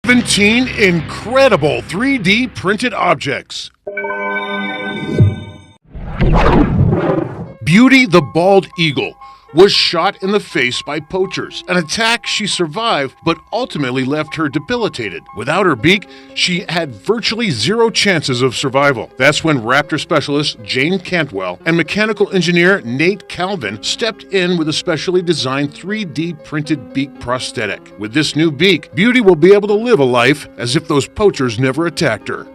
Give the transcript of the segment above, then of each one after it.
17 incredible 3D printed objects. Beauty the bald eagle was shot in the face by poachers, an attack she survived but ultimately left her debilitated. Without her beak, she had virtually zero chances of survival. That's when raptor specialist Jane Cantwell and mechanical engineer Nate Calvin stepped in with a specially designed 3D printed beak prosthetic. With this new beak, Beauty will be able to live a life as if those poachers never attacked her.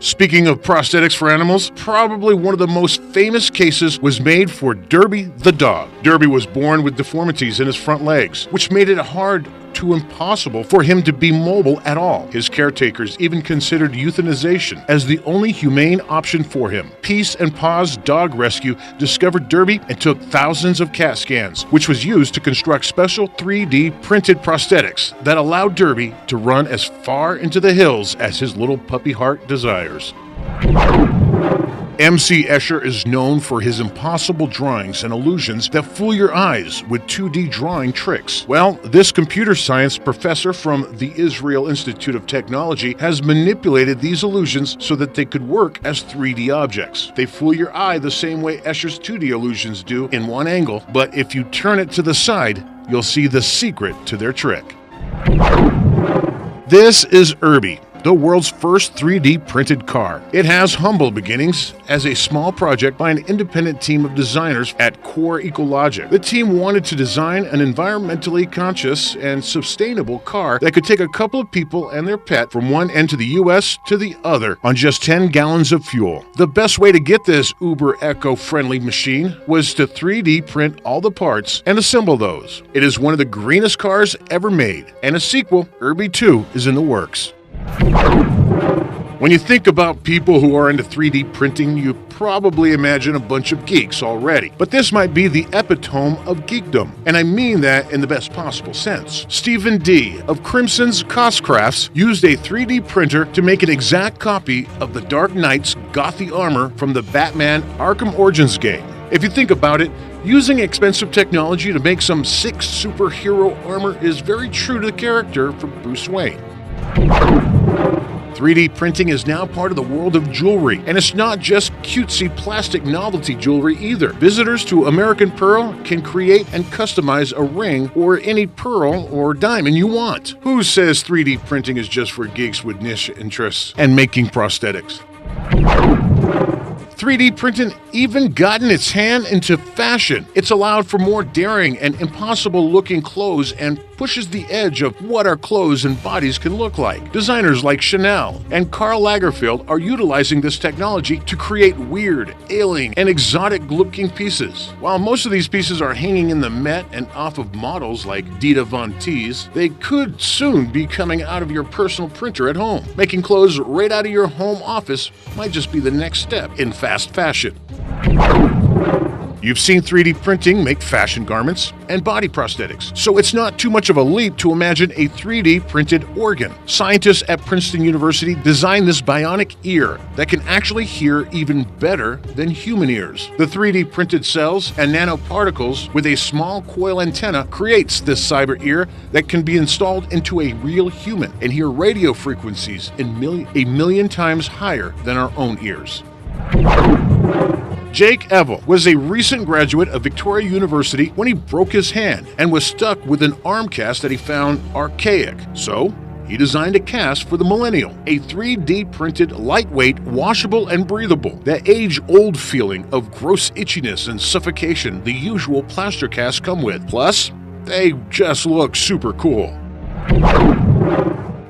Speaking of prosthetics for animals, probably one of the most famous cases was made for Derby the dog. Derby was born with deformities in his front legs, which made it hard to impossible for him to be mobile at all. His caretakers even considered euthanization as the only humane option for him. Peace and Paws Dog Rescue discovered Derby and took thousands of CAT scans, which was used to construct special 3D printed prosthetics that allowed Derby to run as far into the hills as his little puppy heart desires. M.C. Escher is known for his impossible drawings and illusions that fool your eyes with 2D drawing tricks. Well, this computer science professor from the Israel Institute of Technology has manipulated these illusions so that they could work as 3D objects. They fool your eye the same way Escher's 2D illusions do in one angle, but if you turn it to the side, you'll see the secret to their trick. This is Irby, the world's first 3D printed car. It has humble beginnings as a small project by an independent team of designers at Core Ecologic. The team wanted to design an environmentally conscious and sustainable car that could take a couple of people and their pet from one end to the US to the other on just 10 gallons of fuel. The best way to get this uber eco-friendly machine was to 3D print all the parts and assemble those. It is one of the greenest cars ever made, and a sequel, Irby 2, is in the works. When you think about people who are into 3D printing, you probably imagine a bunch of geeks already. But this might be the epitome of geekdom, and I mean that in the best possible sense. Stephen D. of Crimson's Cost Crafts used a 3D printer to make an exact copy of the Dark Knight's gothy armor from the Batman Arkham Origins game. If you think about it, using expensive technology to make some sick superhero armor is very true to the character for Bruce Wayne. 3D printing is now part of the world of jewelry, and it's not just cutesy plastic novelty jewelry either. Visitors to American Pearl can create and customize a ring or any pearl or diamond you want. Who says 3D printing is just for geeks with niche interests and making prosthetics? 3D printing even gotten its hand into fashion. It's allowed for more daring and impossible-looking clothes and pushes the edge of what our clothes and bodies can look like. Designers like Chanel and Karl Lagerfeld are utilizing this technology to create weird, alien, and exotic-looking pieces. While most of these pieces are hanging in the Met and off of models like Dita Von Teese, they could soon be coming out of your personal printer at home. Making clothes right out of your home office might just be the next step in fast fashion. You've seen 3D printing make fashion garments and body prosthetics, so it's not too much of a leap to imagine a 3D printed organ. Scientists at Princeton University designed this bionic ear that can actually hear even better than human ears. The 3D printed cells and nanoparticles with a small coil antenna creates this cyber ear that can be installed into a real human and hear radio frequencies a million times higher than our own ears. Jake Evel was a recent graduate of Victoria University when he broke his hand and was stuck with an arm cast that he found archaic. So, he designed a cast for the millennial, a 3D printed, lightweight, washable, and breathable. That age-old feeling of gross itchiness and suffocation the usual plaster casts come with. Plus, they just look super cool.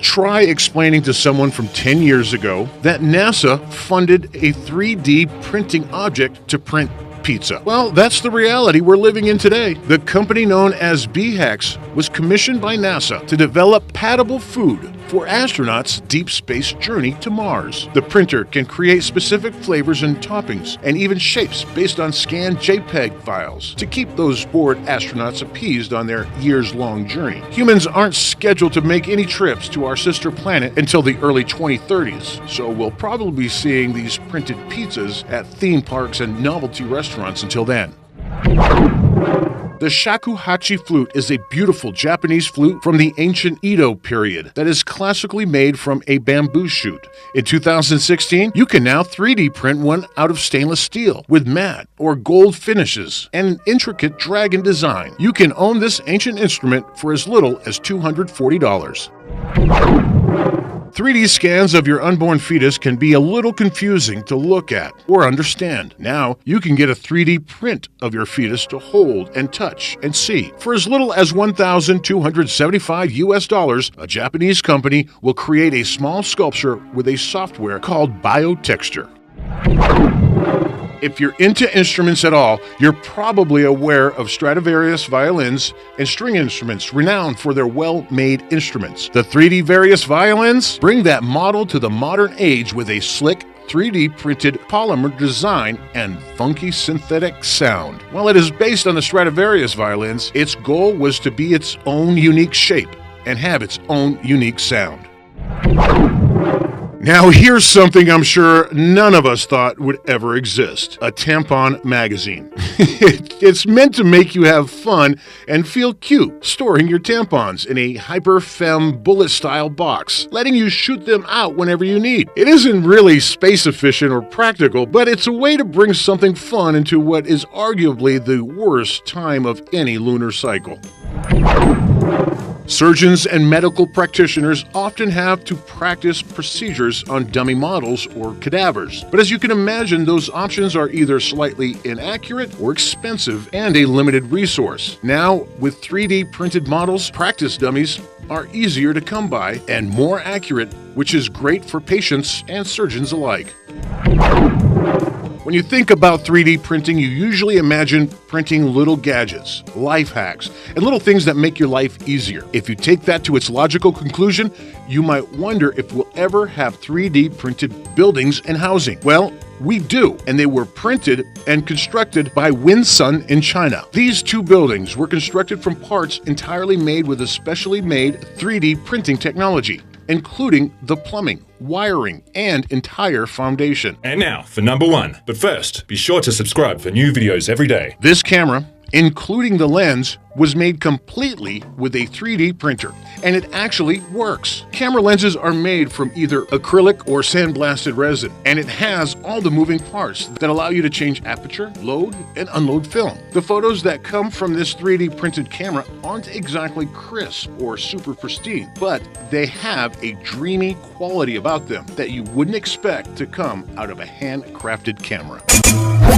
Try explaining to someone from 10 years ago that NASA funded a 3D printing object to print pizza. Well, that's the reality we're living in today. The company known as BHAX was commissioned by NASA to develop palatable food for astronauts' deep space journey to Mars. The printer can create specific flavors and toppings, and even shapes based on scanned JPEG files to keep those bored astronauts appeased on their years-long journey. Humans aren't scheduled to make any trips to our sister planet until the early 2030s, so we'll probably be seeing these printed pizzas at theme parks and novelty restaurants until then. The shakuhachi flute is a beautiful Japanese flute from the ancient Edo period that is classically made from a bamboo shoot. In 2016, you can now 3D print one out of stainless steel with matte or gold finishes and an intricate dragon design. You can own this ancient instrument for as little as $240. 3D scans of your unborn fetus can be a little confusing to look at or understand. Now, you can get a 3D print of your fetus to hold and touch and see. For as little as $1,275 US, a Japanese company will create a small sculpture with a software called biotexture. If you're into instruments at all, you're probably aware of Stradivarius violins and string instruments renowned for their well-made instruments. The 3D Various violins bring that model to the modern age with a slick, 3D printed polymer design and funky synthetic sound. While it is based on the Stradivarius violins, its goal was to be its own unique shape and have its own unique sound. Now here's something I'm sure none of us thought would ever exist: a tampon magazine. It's meant to make you have fun and feel cute, storing your tampons in a hyper-femme bullet-style box, letting you shoot them out whenever you need. It isn't really space efficient or practical, but it's a way to bring something fun into what is arguably the worst time of any lunar cycle. Surgeons and medical practitioners often have to practice procedures on dummy models or cadavers. But as you can imagine, those options are either slightly inaccurate or expensive and a limited resource. Now, with 3D printed models, practice dummies are easier to come by and more accurate, which is great for patients and surgeons alike. When you think about 3D printing, you usually imagine printing little gadgets, life hacks, and little things that make your life easier. If you take that to its logical conclusion, you might wonder if we'll ever have 3D printed buildings and housing. Well, we do, and they were printed and constructed by Winsun in China. These two buildings were constructed from parts entirely made with a specially made 3D printing technology, including the plumbing, wiring, and entire foundation. And now for number one. But first, be sure to subscribe for new videos every day. This camera, including the lens, was made completely with a 3D printer, and it actually works. Camera lenses are made from either acrylic or sandblasted resin, and it has all the moving parts that allow you to change aperture, load, and unload film. The photos that come from this 3D printed camera aren't exactly crisp or super pristine, but they have a dreamy quality about them that you wouldn't expect to come out of a handcrafted camera.